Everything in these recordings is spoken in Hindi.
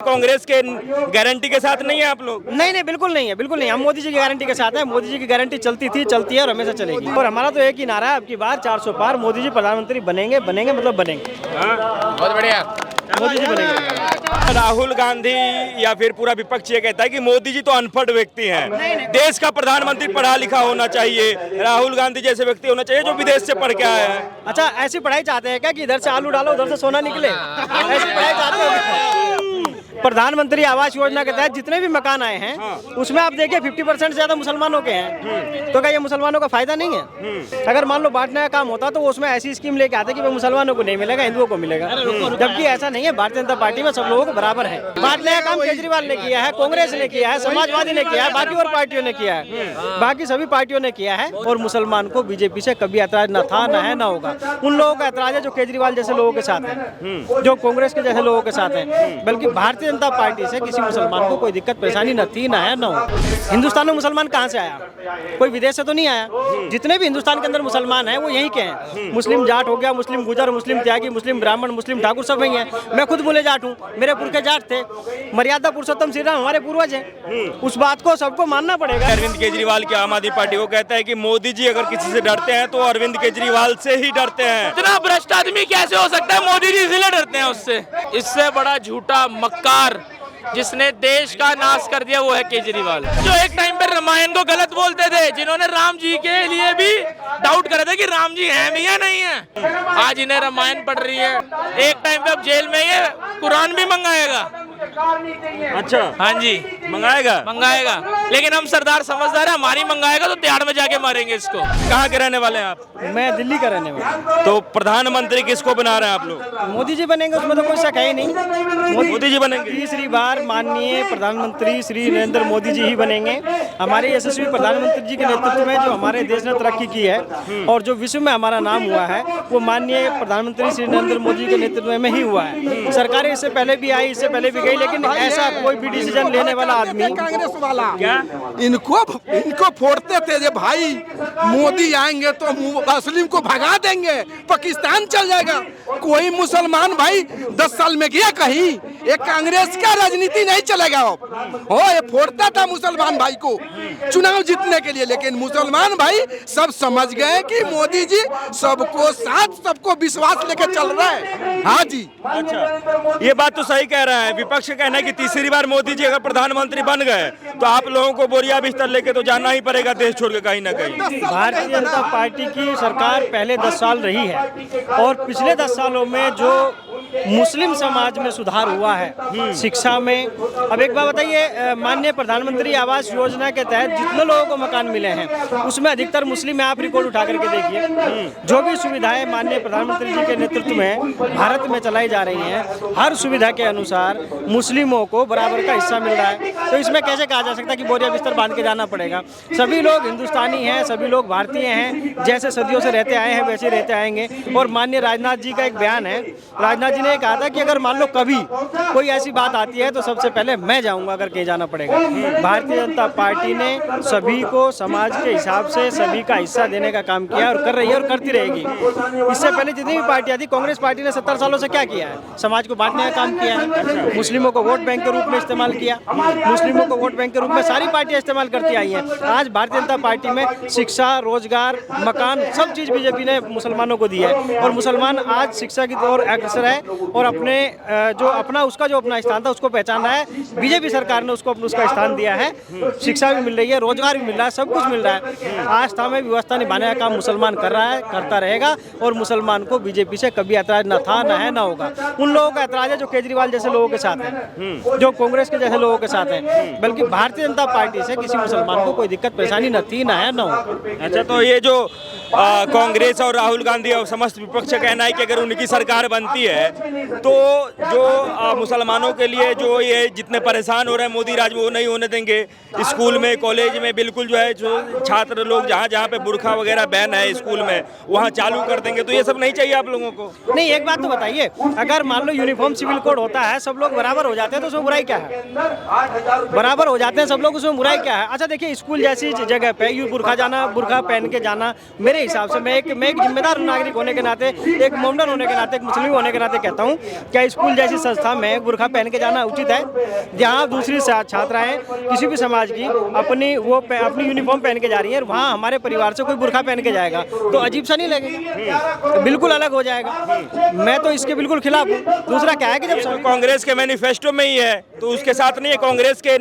कांग्रेस के गारंटी के साथ नहीं है आप लोग? नहीं, बिल्कुल नहीं है, बिल्कुल नहीं। हम मोदी जी की गारंटी के साथ हैं। मोदी जी की गारंटी चलती थी, चलती है और हमेशा चलेगी। और हमारा तो एक ही नारा है, अब की बार 400 पार। मोदी जी प्रधानमंत्री बनेंगे, बनेंगे मतलब बनेंगे। बहुत बढ़िया, मोदी जी बनेंगे। राहुल गांधी या फिर पूरा विपक्ष ये कहता है कि मोदी जी तो अनपढ़ व्यक्ति हैं, देश का प्रधानमंत्री पढ़ा लिखा होना चाहिए, राहुल गांधी जैसे व्यक्ति होना चाहिए जो विदेश से पढ़ के आया है। अच्छा, ऐसी पढ़ाई चाहते हैं क्या कि इधर से आलू डालो उधर से सोना निकले? ऐसी पढ़ाई चाहते हैं? प्रधानमंत्री आवास योजना के तहत जितने भी मकान आए हैं उसमें आप देखिए 50% से ज्यादा मुसलमानों के हैं। तो क्या ये मुसलमानों का फायदा नहीं है? अगर मान लो बांटने का काम होता तो वो उसमें ऐसी स्कीम लेके आते कि वो मुसलमानों को नहीं मिलेगा, हिंदुओं को मिलेगा। जबकि ऐसा नहीं है। भारतीय जनता पार्टी में सब लोगों को बराबर है। बांटने का काम केजरीवाल ने किया है, कांग्रेस ने किया है, समाजवादी ने किया है, बाकी और पार्टियों ने किया है, बाकी सभी पार्टियों ने किया है। और मुसलमान को बीजेपी से कभी ऐतराज न था, न है, न होगा। उन लोगों का ऐतराज है जो केजरीवाल जैसे लोगों के साथ है, जो कांग्रेस के जैसे लोगों के साथ है। बल्कि भारतीय जनता पार्टी से किसी मुसलमान को कोई दिक्कत परेशानी न थी, न है, न हो। हिंदुस्तान में मुसलमान कहाँ से आया? कोई विदेश से तो नहीं आया। जितने भी हिंदुस्तान के अंदर मुसलमान हैं वो यहीं के हैं। मुस्लिम जाट हो गया, मुस्लिम गुजर, मुस्लिम त्यागी, मुस्लिम ब्राह्मण, मुस्लिम ठाकुर, सब वही हैं। मैं खुद बोले जाट हूँ, मेरे पुरखे जाट थे। मर्यादा पुरुषोत्तम श्री राम हमारे पूर्वज हैं। उस बात को सबको मानना पड़ेगा। अरविंद केजरीवाल की आम आदमी पार्टी वो कहता है कि मोदी जी अगर किसी से डरते हैं तो अरविंद केजरीवाल से ही डरते हैं। इतना भ्रष्ट आदमी कैसे हो सकता है? मोदी जी इसलिए डरते हैं उससे। इससे बड़ा झूठा मक्कार जिसने देश का नाश कर दिया वो है केजरीवाल, जो एक टाइम पे रामायण को गलत बोलते थे, जिन्होंने राम जी के लिए भी डाउट करे थे कि राम जी हैं भी या नहीं है। आज इन्हें रामायण पढ़ रही है। एक टाइम पे अब जेल में ये कुरान भी मंगाएगा। अच्छा, हाँ जी, मंगाएगा। लेकिन हम सरदार समझदार है, हमारी मंगाएगा तो त्याड़ में जाके मारेंगे इसको। कहाँ के रहने वाले हैं आप? मैं दिल्ली का रहने वाला। तो प्रधानमंत्री किसको बना रहे हैं आप लोग? मोदी जी बनेंगे, उसमें तो कोई शक है ही नहीं। मोदी जी बनेंगे। तीसरी बार माननीय प्रधानमंत्री श्री नरेंद्र मोदी जी ही बनेंगे। हमारे यशस्वी प्रधानमंत्री जी के नेतृत्व में जो हमारे देश ने तरक्की की है और जो विश्व में हमारा नाम हुआ है वो माननीय प्रधानमंत्री श्री नरेंद्र मोदी के नेतृत्व में ही हुआ है। सरकारें इससे पहले भी आई, इससे पहले भी गई, लेकिन ऐसा कोई भी डिसीजन लेने वाला आदमी कांग्रेस वाला क्या इनको फोड़ते थे जे भाई मोदी आएंगे तो मुस्लिम को भगा देंगे, पाकिस्तान चल जाएगा। कोई मुसलमान भाई 10 साल में गया कहीं? एक कांग्रेस का राजनीति नहीं चलेगा। हो ये फोड़ता था मुसलमान भाई को चुनाव जीतने के लिए, लेकिन मुसलमान भाई सब समझ गए कि मोदी जी सबको साथ, सबको विश्वास लेकर चल रहा है। हाँ जी। अच्छा, ये बात तो सही कह रहा है। विपक्ष कहना है कि तीसरी बार मोदी जी अगर प्रधानमंत्री बन गए तो आप लोगों को बोरिया बिस्तर लेके तो जाना ही पड़ेगा देश छोड़ के कहीं ना कहीं। भारतीय जनता पार्टी की सरकार पहले 10 साल रही है और पिछले 10 सालों में जो मुस्लिम समाज में सुधार हुआ है, शिक्षा में। अब एक बात बताइए, माननीय प्रधानमंत्री आवास योजना के तहत जितने लोगों को मकान मिले हैं उसमें अधिकतर मुस्लिम है। आप रिकॉर्ड उठा करके देखिए, जो भी सुविधाएं माननीय प्रधानमंत्री जी के नेतृत्व में भारत में चलाई जा रही हैं, हर सुविधा के अनुसार मुस्लिमों को बराबर का हिस्सा मिल रहा है। तो इसमें कैसे कहा जा सकता है कि बोरिया बिस्तर बांध के जाना पड़ेगा? सभी लोग हिंदुस्तानी हैं, सभी लोग भारतीय हैं, जैसे सदियों से रहते आए हैं वैसे रहते आएंगे। और माननीय राजनाथ जी का एक बयान है, राजनाथ जी ने कहा था कि अगर मान लो कभी कोई ऐसी बात आती है तो सबसे पहले मैं जाऊंगा अगर कहीं जाना पड़ेगा। भारतीय जनता पार्टी ने सभी को समाज के हिसाब से सभी का हिस्सा देने का काम किया और कर रही है और करती रहेगी। इससे पहले जितनी भी पार्टियां थी, कांग्रेस पार्टी ने 70 सालों से क्या किया है? समाज को बांटने का काम किया है, मुस्लिमों को वोट बैंक के रूप में इस्तेमाल किया, मुस्लिमों को वोट बैंक के रूप में सारी पार्टियां इस्तेमाल करती आई हैं। आज भारतीय जनता पार्टी में शिक्षा, रोजगार, मकान, सब चीज बीजेपी ने मुसलमानों को दी है और मुसलमान आज शिक्षा की ओर अग्रसर है और अपने जो अपना स्थान था उसको पहचान रहा है। बीजेपी सरकार ने उसको उसका स्थान दिया है। शिक्षा भी मिल रही है, रोजगार भी मिल रहा है, सब कुछ मिल रहा है। आस्था में व्यवस्था निभाने का काम मुसलमान कर रहा है, करता रहेगा और मुसलमान को बीजेपी से कभी ऐतराज न था, न है, न होगा। उन लोगों का ऐतराज है जो केजरीवाल जैसे लोगों के साथ है, जो कांग्रेस के जैसे लोगों के साथ है। बल्कि भारतीय जनता पार्टी से किसी मुसलमान को कोई दिक्कत परेशानी न थी, न है, न हो। अच्छा, तो ये जो कांग्रेस और राहुल गांधी और समस्त विपक्ष का कहना है कि अगर उनकी सरकार बनती है तो जो मुसलमानों के लिए जो ये जितने परेशान हो रहे हैं मोदी राज वो नहीं होने देंगे। स्कूल में, कॉलेज में बिल्कुल जो है जो छात्र लोग जहाँ पे बुर्खा वगैरह बैन है स्कूल में वहाँ चालू कर देंगे। तो ये सब नहीं चाहिए आप लोगों को? नहीं, एक बात तो बताइए, अगर मान लो यूनिफॉर्म सिविल कोड होता है, सब लोग बराबर हो जाते हैं तो उसमें बुराई क्या है? बराबर हो जाते हैं सब लोग, उसमें बुराई क्या है? अच्छा देखिए, स्कूल जैसी जगह पे बुर्खा पहन के जाना, मेरे हिसाब से मैं एक जिम्मेदार नागरिक होने के नाते, एक मोमडन होने के नाते, एक मुस्लिम होने के नाते नाते कहता हूँ, क्या स्कूल जैसी संस्था में बुर्का पहन के जाना उचित है? जहाँ दूसरी छात्राएं किसी भी समाज की अपनी यूनिफॉर्म पहन के जा रही है, वहाँ हमारे परिवार से कोई बुर्का पहन के जाएगा तो अजीब सा नहीं लगेगा? बिल्कुल अलग हो जाएगा। मैं तो इसके बिल्कुल खिलाफ हूँ। दूसरा क्या है कि जब कांग्रेस के मैनिफेस्टो में ही है तो उसके साथ नहीं है, कांग्रेस के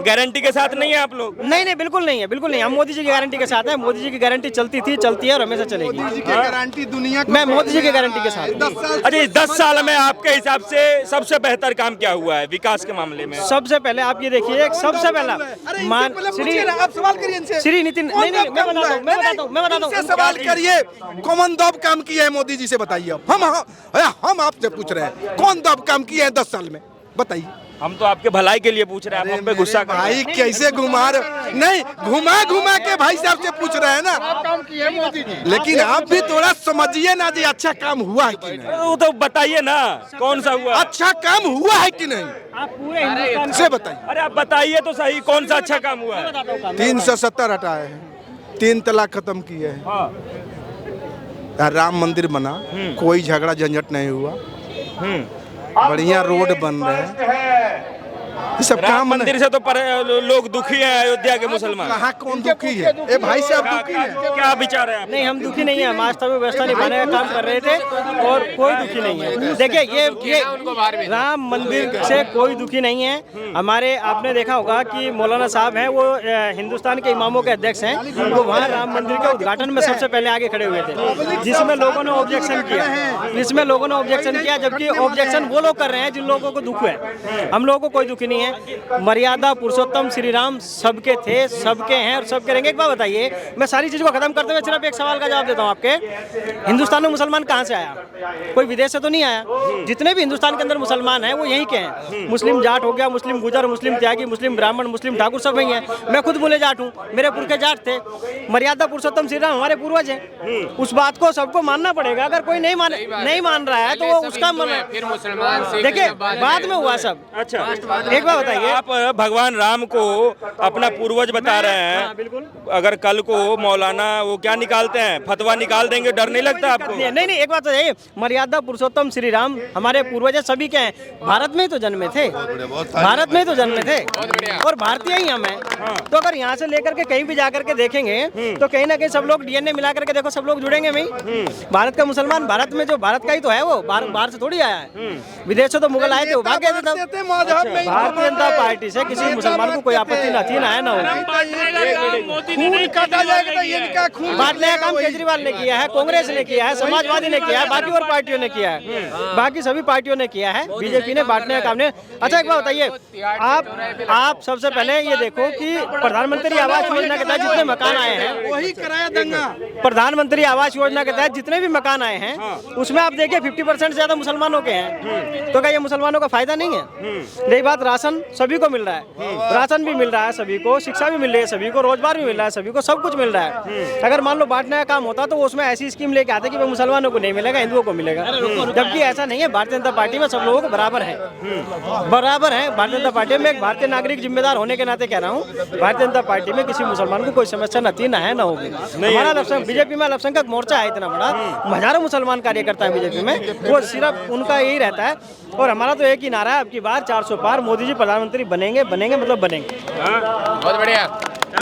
गारंटी के साथ नहीं है आप लोग? नहीं, बिल्कुल नहीं है, बिल्कुल नहीं। हम मोदी जी की गारंटी के साथ हैं। मोदी जी की गारंटी चलती थी, चलती है और हमेशा चलेगी। गारंटी दुनिया मैं मोदी जी की गारंटी के साथ हूं। अच्छा, 10 साल में आपके हिसाब से सबसे बेहतर काम क्या हुआ है विकास के मामले में? सबसे पहले आप ये देखिए, सबसे पहला आप सवाल करिए इनसे। श्री नितिन, नहीं, मैं बताता हूँ। सवाल करिए, कौन दब काम किया है मोदी जी से बताइए। हम आपसे पूछ रहे हैं कौन दब काम किया है 10 साल में, बताइए। हम तो आपके भलाई के लिए पूछ रहे हैं, आप हम पे गुस्सा कर रहे हैं। भाई कैसे घुमा के भाई साहब से पूछ रहे हैं ना, काम किया है मोदी जी। लेकिन आप भी थोड़ा समझिए ना जी, अच्छा काम हुआ है कि नहीं? वो तो बताइए ना कौन सा हुआ? अच्छा काम हुआ है कि नहीं, आप पूरे हिंदुस्तान से बताइए। अरे आप बताइए तो सही, कौन सा अच्छा काम हुआ है? 370 हटाए हैं, 3 तलाक खत्म किए हैं, राम मंदिर बना, कोई झगड़ा झंझट नहीं हुआ, बढ़िया रोड बन रहे हैं, ये सब राम काम मंदिर से तो लोग दुखी हैं अयोध्या के मुसलमान। कहाँ कौन दुखी है? ए भाई साहब दुखी है? क्या विचार है? नहीं, हम दुखी नहीं है। हम आज तक व्यवस्था निभाने का काम कर रहे थे और कोई दुखी नहीं है। देखिए ये राम मंदिर से कोई दुखी नहीं है। हमारे आपने देखा होगा कि मौलाना साहब हैं, वो हिंदुस्तान के इमामों के अध्यक्ष हैं, वो वहाँ राम मंदिर के उद्घाटन में सबसे पहले आगे खड़े हुए थे, जिसमें लोगों ने ऑब्जेक्शन किया, जबकि ऑब्जेक्शन वो लोग कर रहे हैं जिन लोगों को दुख है। हम लोगों को कोई दुखी नहीं है। मर्यादा पुरुषोत्तम श्री राम सबके थे, सबके हैं और सबके रहेंगे। एक बात बताइए, मैं सारी चीज़ों को खत्म करते हुए सिर्फ एक सवाल का जवाब देता हूँ आपके। हिंदुस्तान में मुसलमान कहाँ से आया? कोई विदेश से तो नहीं आया। जितने भी हिंदुस्तान के अंदर मुसलमान हैं वो यहीं के हैं। मुस्लिम जाट हो गया, मुस्लिम गुजर, मुस्लिम त्यागी, मुस्लिम ब्राह्मण, मुस्लिम ठाकुर, सब वही हैं। मैं खुद बोले जाट हूँ, मेरे पुरखे जाट थे। मर्यादा पुरुषोत्तम श्री राम हमारे पूर्वज हैं। उस बात को सबको मानना पड़ेगा। अगर कोई नहीं मान रहा है तो वो उसका फिर मुसलमान। देखिए बाद में हुआ सब। अच्छा, एक बात बताइए, आप भगवान राम को अपना पूर्वज बता रहे हैं। हाँ, बिल्कुल। अगर कल को मौलाना वो क्या निकालते हैं, फतवा निकाल देंगे, डर नहीं लगता आपको? नहीं, एक बात बताइए, मर्यादा पुरुषोत्तम श्री राम हमारे पूर्वज सभी के हैं। भारत में ही तो जन्मे थे, और भारतीय ही हम हैं। तो अगर यहाँ से लेकर के कहीं भी जाकर के देखेंगे तो कहीं ना कहीं सब लोग डीएनए मिला करके देखो, सब लोग जुड़ेंगे नहीं। भारत का मुसलमान भारत में जो भारत का ही तो है, वो बाहर से थोड़ी आया है। विदेश से तो मुगल आए थे, वो भाग गए थे तब। भारतीय जनता पार्टी से किसी मुसलमान को कोई आपत्ति न थी, ना है, ना होगी। बांटने का काम केजरीवाल ने किया है, कांग्रेस ने किया है, समाजवादी ने किया है, बाकी और पार्टियों ने किया है, बाकी सभी पार्टियों ने किया है। बीजेपी ने बांटने का काम नहीं। अच्छा एक बात बताइए, आप सबसे पहले ये देखो कि प्रधानमंत्री आवास योजना के तहत जितने मकान आए हैं, वही कराया दंगा। प्रधानमंत्री आवास योजना के तहत जितने भी मकान आए हैं उसमें आप देखिए 50% से ज्यादा मुसलमानों के हैं। तो क्या ये मुसलमानों का फायदा नहीं है? रही बात राशन, सभी को मिल रहा है, राशन भी मिल रहा है सभी को, शिक्षा भी मिल रही है सभी को, रोजगार भी मिल रहा है सभी को, सब कुछ मिल रहा है। अगर मान लो बांटने का काम होता तो उसमें ऐसी स्कीम लेके आते कि मुसलमानों को नहीं मिलेगा, हिंदुओं को मिलेगा। जबकि ऐसा नहीं है। भारतीय जनता पार्टी में सब लोगों को बराबर है। भारतीय जनता पार्टी में एक भारतीय नागरिक जिम्मेदार होने के नाते कह रहा हूँ, भारतीय जनता पार्टी में किसी मुसलमान को कोई समस्या न थी, ना है, ना होगी। हमारा बीजेपी में अल्पसंख्यक मोर्चा है इतना बड़ा, हजारों मुसलमान कार्यकर्ता है बीजेपी में, वो सिर्फ उनका यही रहता है। और हमारा तो एक ही नारा है, अब की बार 400 पार, मोदी जी प्रधानमंत्री बनेंगे मतलब बनेंगे। बहुत बढ़िया,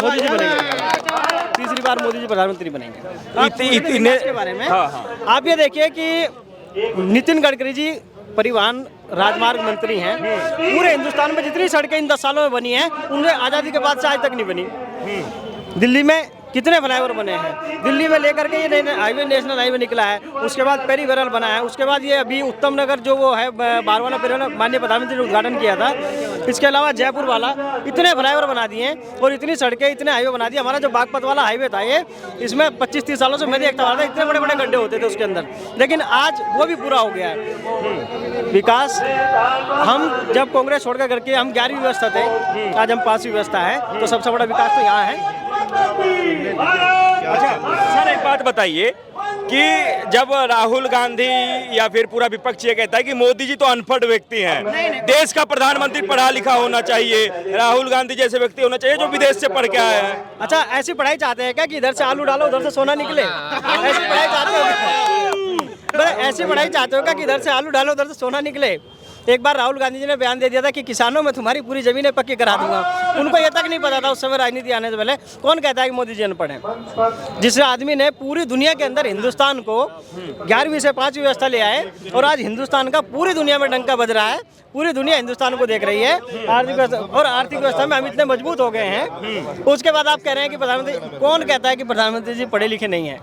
मोदी जी बनेंगे, तीसरी बार मोदी जी प्रधानमंत्री बनेंगे। इतने के बारे में आप ये देखिए कि नितिन गडकरी जी परिवहन राजमार्ग मंत्री हैं। पूरे हिंदुस्तान में जितनी सड़कें इन 10 सालों में बनी हैं, उनमें आज़ादी के बाद से आज तक नहीं बनी। दिल्ली में कितने फ्लाईओवर बने हैं, दिल्ली में लेकर के ये हाईवे, नेशनल हाईवे निकला है, उसके बाद पेरीफेरल बना है, उसके बाद ये अभी उत्तम नगर जो वो है 12 वाला पेरीफेरल माननीय प्रधानमंत्री ने उद्घाटन किया था। इसके अलावा जयपुर वाला, इतने फ्लाईओवर बना दिए हैं और इतनी सड़कें, इतने हाईवे बना दिए। हमारा जो बागपत वाला हाईवे था ये, इसमें 25-30 सालों से मैं देखता आ रहा था, इतने बड़े बड़े गड्ढे होते थे उसके अंदर, लेकिन आज वो भी पूरा हो गया है। विकास हम जब कांग्रेस छोड़कर करके हम 11वीं व्यवस्था थे, आज हम 5वीं व्यवस्था है, तो सबसे बड़ा विकास तो यहाँ है। अच्छा सर, एक बात बताइए कि जब राहुल गांधी या फिर पूरा विपक्ष ये कहता है कि मोदी जी तो अनपढ़ व्यक्ति हैं, देश का प्रधानमंत्री पढ़ा लिखा होना चाहिए, राहुल गांधी जैसे व्यक्ति होना चाहिए जो विदेश से पढ़ के आया है। अच्छा, ऐसी पढ़ाई चाहते हैं क्या कि इधर से आलू डालो उधर से सोना निकले? ऐसी पढ़ाई चाहते हैं? ऐसी पढ़ाई चाहते हो क्या कि इधर से आलू डालो उधर से सोना निकले? एक बार राहुल गांधी जी ने बयान दे दिया था कि किसानों में तुम्हारी पूरी जमीनें पक्की करा दूंगा। उनको ये तक नहीं पता था उस समय राजनीति आने से पहले। कौन कहता है कि मोदी जी अनपढ़ हैं? जिस आदमी ने पूरी दुनिया के अंदर हिंदुस्तान को 11वीं से 5वीं व्यवस्था ले आए और आज हिंदुस्तान का पूरी दुनिया में डंका बज रहा है, पूरी दुनिया हिंदुस्तान को देख रही है आर्थिक व्यवस्था में हम इतने मजबूत हो गए हैं। उसके बाद आप कह रहे हैं कि प्रधानमंत्री, कौन कहता है कि प्रधानमंत्री जी पढ़े लिखे नहीं है?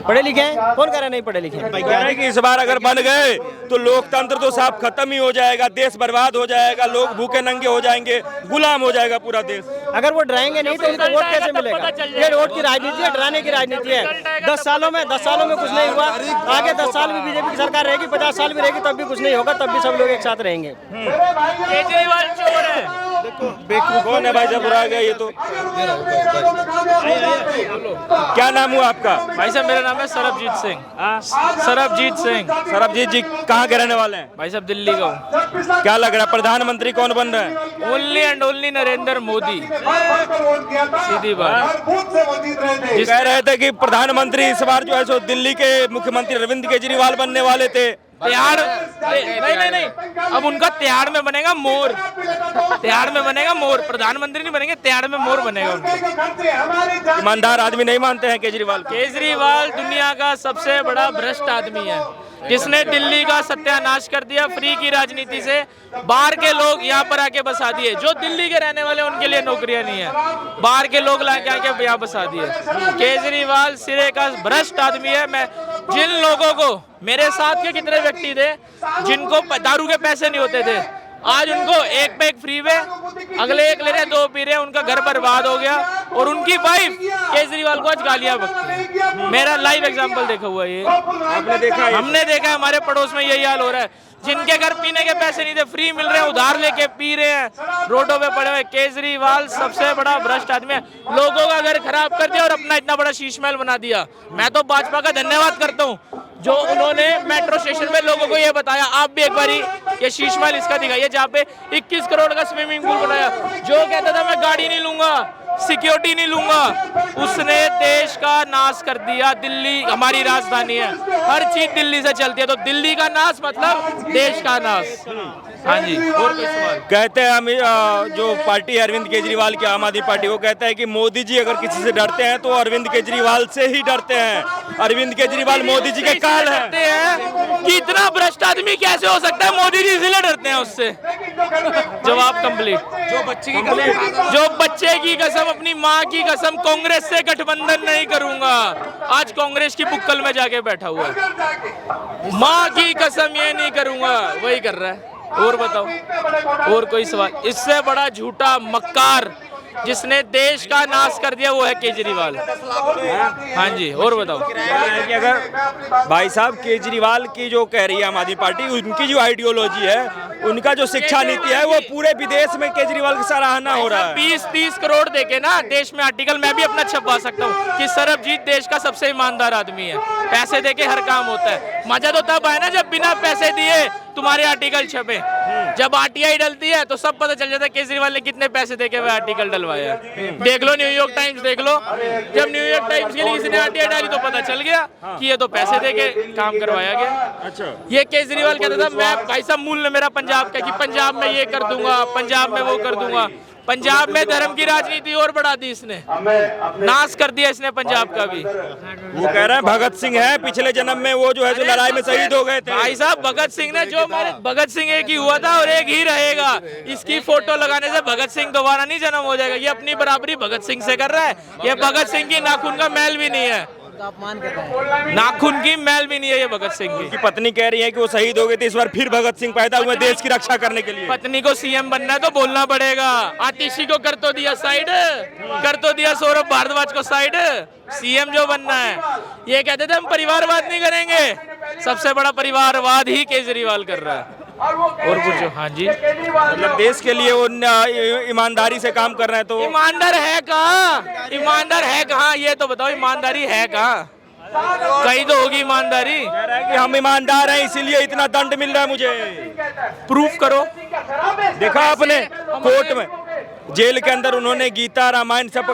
पढ़े लिखे हैं? कौन कह रहा है नहीं पढ़े लिखे? भाई कह रहे हैं कि इस बार अगर बन गए तो लोकतंत्र तो साफ खत्म ही हो जाएगा, देश बर्बाद हो जाएगा, लोग भूखे नंगे हो जाएंगे, गुलाम हो जाएगा पूरा देश। अगर वो डराएंगे नहीं तो उनको वोट कैसे मिलेगा? ये वोट की राजनीति है, डराने की राजनीति है। 10 सालों में कुछ नहीं हुआ, आगे 10 साल भी बीजेपी की सरकार रहेगी, 50 साल भी रहेगी, तब भी कुछ नहीं होगा, तब भी सब लोग एक साथ रहेंगे। केजरीवाल चोर है। कौन है भाई जब बुरा गया ये तो? क्या नाम हुआ आपका? भाई साहब मेरा नाम है सरबजीत सिंह। सरबजीत सिंह। सरबजीत जी कहाँ के रहने वाले हैं? भाई साहब दिल्ली का हूँ। क्या लग रहा है प्रधानमंत्री कौन बन रहा है? Only and only Narendra Modi. सीधी बात। जिस कह रहे थे कि प्रधानमंत्री इस बार जो है सो दिल्ली के मुख्यमंत्री अरविंद केजरीवाल बनने वाले थे। तिहाड़ नहीं, अब उनका तिहाड़ में बनेगा मोर। तिहाड़ में बनेगा मोर, प्रधानमंत्री नहीं बनेंगे, तिहाड़ में मोर बनेगा उनका। ईमानदार आदमी नहीं मानते हैं केजरीवाल को? केजरीवाल दुनिया का सबसे बड़ा भ्रष्ट आदमी है, जिसने दिल्ली का सत्यानाश कर दिया। फ्री की राजनीति से बाहर के लोग यहाँ पर आके बसा दिए। जो दिल्ली के रहने वाले उनके लिए नौकरियां नहीं है, बाहर के लोग लाके आके यहाँ बसा दिए। केजरीवाल सिरे का भ्रष्ट आदमी है। मैं जिन लोगों को, मेरे साथ के कितने व्यक्ति थे जिनको दारू के पैसे नहीं होते थे, आज उनको एक पे एक फ्री में, अगले एक ले रहे, 2 पी रहे, उनका घर बर्बाद हो गया। और उनकी वाइफ केजरीवाल को आज गालियां बकती है। मेरा लाइव एग्जांपल देखा हुआ है ये। आपने देखा है? हमने देखा है, हमारे पड़ोस में यही हाल हो रहा है। जिनके घर पीने के पैसे नहीं थे, फ्री मिल रहे हैं, उधार लेके पी रहे हैं, रोडों पे पड़े हुए। केजरीवाल सबसे बड़ा भ्रष्ट आदमी है। लोगों का घर खराब कर दिया और अपना इतना बड़ा शीश महल बना दिया। मैं तो भाजपा का धन्यवाद करता हूँ जो उन्होंने मेट्रो स्टेशन में लोगों को ये बताया। आप भी एक बारी ये शीश महल इसका दिखाइए जहाँ पे 21 करोड़ का स्विमिंग पूल बनाया। जो कहता था मैं गाड़ी नहीं लूंगा, सिक्योरिटी नहीं लूंगा, उसने देश का नाश कर दिया। दिल्ली हमारी राजधानी है, हर चीज दिल्ली से चलती है, तो दिल्ली का नाश मतलब देश का नाश। हाँ जी, और कोई सवाल? कहते हैं हम जो पार्टी है अरविंद केजरीवाल की, आम आदमी पार्टी, वो कहता है कि मोदी जी अगर किसी से डरते हैं तो अरविंद केजरीवाल से ही डरते हैं। अरविंद केजरीवाल मोदी जी के काल है। कि इतना भ्रष्ट आदमी कैसे हो सकता है? मोदी जी इसलिए डरते हैं उससे। जवाब कंप्लीट। जो बच्चे की कसम, अपनी माँ की कसम, कांग्रेस से गठबंधन नहीं करूंगा, आज कांग्रेस की बुक्कल में जाके बैठा हुआ है। माँ की कसम ये नहीं करूंगा, वही कर रहा है। और बताओ, और कोई सवाल? इससे बड़ा झूठा मक्कार जिसने देश का नाश कर दिया वो है केजरीवाल। हाँ जी, और बताओ। कि अगर भाई साहब केजरीवाल की जो कह रही है आम आदमी पार्टी, उनकी जो आइडियोलॉजी है, उनका जो शिक्षा नीति है, वो पूरे विदेश में केजरीवाल की सराहना हो रहा है। 20-30 करोड़ देके ना देश में आर्टिकल मैं भी अपना छपवा सकता हूँ कि सरबजीत देश का सबसे ईमानदार आदमी है। पैसे देके हर काम होता है। मजा तो तब आए ना जब बिना पैसे दिए तुम्हारे आर्टिकल छपे। जब आरटीआई डलती है तो सब पता चल जाता है केजरीवाल ने कितने पैसे देके वह आर्टिकल डलवाया। देख लो न्यूयॉर्क टाइम्स, देख लो, जब न्यूयॉर्क टाइम्स के लिए किसी ने आरटीआई डाली तो पता चल गया कि ये तो पैसे देके काम करवाया गया। अच्छा, ये केजरीवाल कहता था मैं भाई साहब मूल मेरा पंजाब का, कि पंजाब में ये कर दूंगा, पंजाब में वो कर दूंगा। पंजाब में धर्म की राजनीति और बढ़ा दी इसने, नाश कर दिया इसने पंजाब का भी। वो कह रहे हैं भगत सिंह है, पिछले जन्म में वो जो है जो लड़ाई में शहीद हो गए थे। भाई साहब भगत सिंह ने, जो हमारे भगत सिंह एक ही हुआ था और एक ही रहेगा। इसकी फोटो लगाने से भगत सिंह दोबारा नहीं जन्म हो जाएगा। ये अपनी बराबरी भगत सिंह से कर रहा है। ये भगत सिंह की नाखून का मैल भी नहीं है, नाखून की मैल भी नहीं है ये भगत सिंह की। पत्नी कह रही है कि वो शहीद हो गए थे, इस बार फिर भगत सिंह पैदा हुए देश की रक्षा करने के लिए। पत्नी को सीएम बनना है तो बोलना पड़ेगा। आतिशी को कर तो दिया साइड, कर तो दिया सौरभ भारद्वाज को साइड, सीएम जो बनना है। ये कहते थे हम परिवारवाद नहीं करेंगे, सबसे बड़ा परिवारवाद ही केजरीवाल कर रहा है। और पूछो। हाँ जी, मतलब देश के लिए वो ईमानदारी से काम कर रहे हैं। तो ईमानदार है कहाँ? ईमानदार है कहाँ ये तो बताओ, ईमानदारी है कहाँ? कहीं तो होगी ईमानदारी। कह रहे हैं कि हम ईमानदार हैं इसीलिए इतना दंड मिल रहा है मुझे। प्रूफ करो। देखा आपने कोर्ट में, जेल के अंदर उन्होंने गीता रामायण सब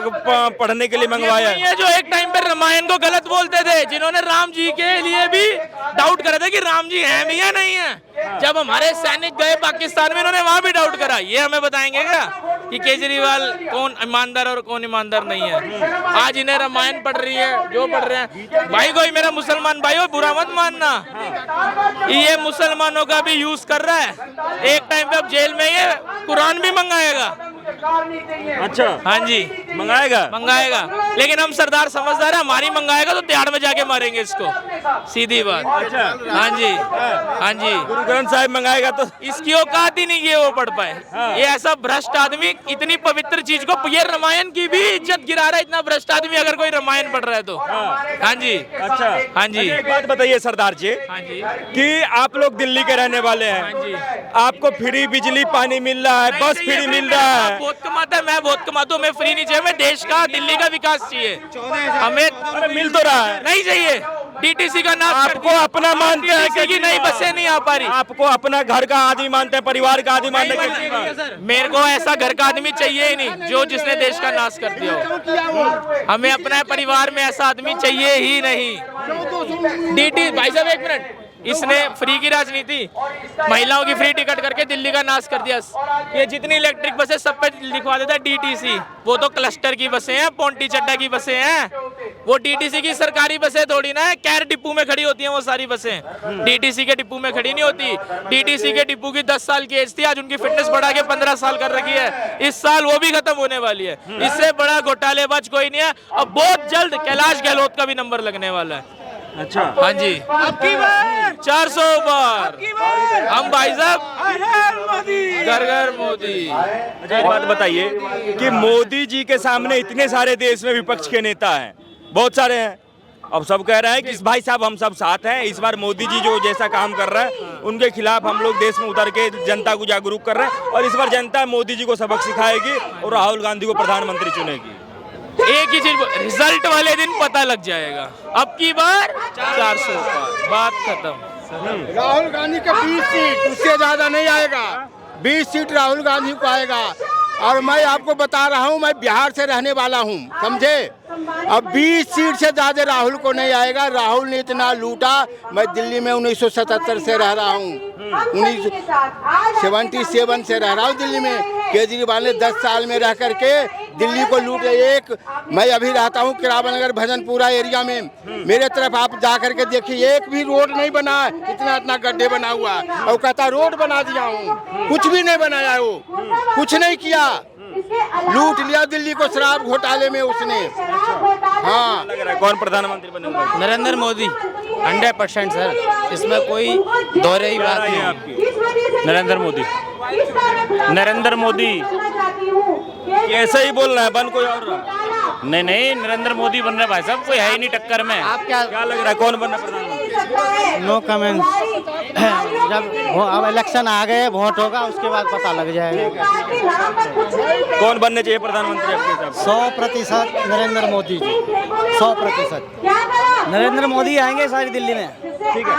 पढ़ने के लिए मंगवाया। ये जो एक टाइम पे रामायण को गलत बोलते थे, जिन्होंने राम जी के लिए भी डाउट करा था कि राम जी हैं भी या नहीं है। जब हमारे सैनिक गए पाकिस्तान में, इन्होंने वहां भी डाउट करा। ये हमें बताएंगे क्या कि केजरीवाल कौन ईमानदार और कौन ईमानदार नहीं है? आज इन्हें रामायण पढ़ रही है, जो पढ़ रहे हैं। भाई कोई मेरा मुसलमान भाई हो, बुरा मत मानना, ये मुसलमानों का भी यूज कर रहा है। एक टाइम पे अब जेल में ये कुरान भी मंगाएगा। अच्छा, हाँ जी, मंगाएगा। लेकिन हम सरदार समझदार है, हमारी मंगाएगा तो तिहाड़ में जाके मारेंगे इसको, सीधी बात। अच्छा, हाँ जी, हाँ जी। गुरु ग्रंथ साहिब मंगाएगा तो इसकी औकात ही नहीं कि वो पढ़ पाए। ये ऐसा भ्रष्ट आदमी, इतनी पवित्र चीज को, ये रामायण की भी इज्जत गिरा रहा है। इतना भ्रष्ट आदमी अगर कोई रामायण पढ़ रहा है तो। हाँ जी, अच्छा, हाँ जी, एक बात बताइए सरदार जी, हाँ जी, कि आप लोग दिल्ली के रहने वाले हाँ जी। हैं, आपको फ्री बिजली पानी मिल रहा है, बस फ्री मिल रहा है। बहुत कमाता है, मैं बहुत कमाता हूँ, मैं फ्री नहीं चाहिए, मैं देश का, दिल्ली का विकास चाहिए हमें। अरे मिल तो रहा है, नहीं चाहिए, डीटीसी का नाम आपको अपना मानते हैं DTC की नई बसें नहीं आ पा रही। आपको अपना घर का आदमी मानते हैं, परिवार का आदमी मानते हैं। मेरे को ऐसा घर का आदमी चाहिए ही नहीं जो जिसने देश का नाश कर दिया हो। हमें अपना परिवार में ऐसा आदमी चाहिए ही नहीं। डीटी भाई साहब एक मिनट, इसने फ्री की राजनीति, महिलाओं की फ्री टिकट करके दिल्ली का नाश कर दिया। ये जितनी इलेक्ट्रिक बसें सब पे लिखवा देता है डीटीसी। वो तो क्लस्टर की बसें हैं, पोंटी चड्डा की बसें हैं। वो डीटीसी की सरकारी बसें थोड़ी ना है, कैर डिपो में खड़ी होती हैं वो सारी बसें। डीटीसी के डिपो में खड़ी नहीं होती। डीटीसी के डिपो की 10 साल की एज थी, आज उनकी फिटनेस बढ़ा के 15 साल कर रखी है। इस साल वो भी खत्म होने वाली है। इससे बड़ा घोटालेबाज कोई नहीं है। अब बहुत जल्द कैलाश गहलोत का भी नंबर लगने वाला है। अच्छा, हाँ जी, 400 बार हम भाई साहब, घर घर मोदी। अच्छा, एक बात बताइए कि मोदी जी के सामने इतने सारे देश में विपक्ष के नेता हैं, बहुत सारे हैं, अब सब कह रहे हैं कि भाई साहब हम सब साथ हैं, इस बार मोदी जी जो जैसा काम कर रहे हैं उनके खिलाफ हम लोग देश में उतर के जनता को जागरूक कर रहे हैं, और इस बार जनता मोदी जी को सबक सिखाएगी और राहुल गांधी को प्रधानमंत्री चुनेगी। एक ही चीज, रिजल्ट वाले दिन पता लग जाएगा। अब की बार 400 पार, बात खत्म। राहुल गांधी का 20 सीट, उससे ज्यादा नहीं आएगा। 20 सीट राहुल गांधी को आएगा। और मैं आपको बता रहा हूं, मैं बिहार से रहने वाला हूं, समझे। अब 20 सीट से ज्यादा राहुल को नहीं आएगा। राहुल ने इतना लूटा। मैं दिल्ली में 1977 से रह रहा हूं, 1977 से रह रहा हूं दिल्ली में। केजरीवाल ने 10 साल में रह करके दिल्ली को लूटे। एक मैं अभी रहता हूँ किरावा नगर भजनपुरा एरिया में, मेरे तरफ आप जा करके देखिए, एक भी रोड नहीं बना है। इतना गड्ढे बना हुआ है और कहता रोड बना दिया हूँ, कुछ भी नहीं बनाया है, वो कुछ नहीं किया, लूट लिया दिल्ली को शराब घोटाले में उसने। हाँ, लग रहा है कौन प्रधानमंत्री बनेगा? नरेंद्र मोदी 100% सर, इसमें कोई दोहरे ही बात नहीं। आपकी नरेंद्र मोदी ऐसे ही बोल रहा है, बन कोई और रहा? नहीं, नरेंद्र मोदी बन रहे भाई साहब, कोई है ही नहीं टक्कर में। आप क्या लग रहा है कौन बनना प्रधानमंत्री? No comments. जब अब इलेक्शन आ गए, वोट होगा, उसके बाद पता लग जाएगा। कौन बनने चाहिए प्रधानमंत्री आपके हिसाब से? 100% नरेंद्र मोदी जी, 100%। नरेंद्र मोदी आएंगे सारी दिल्ली में। ठीक है।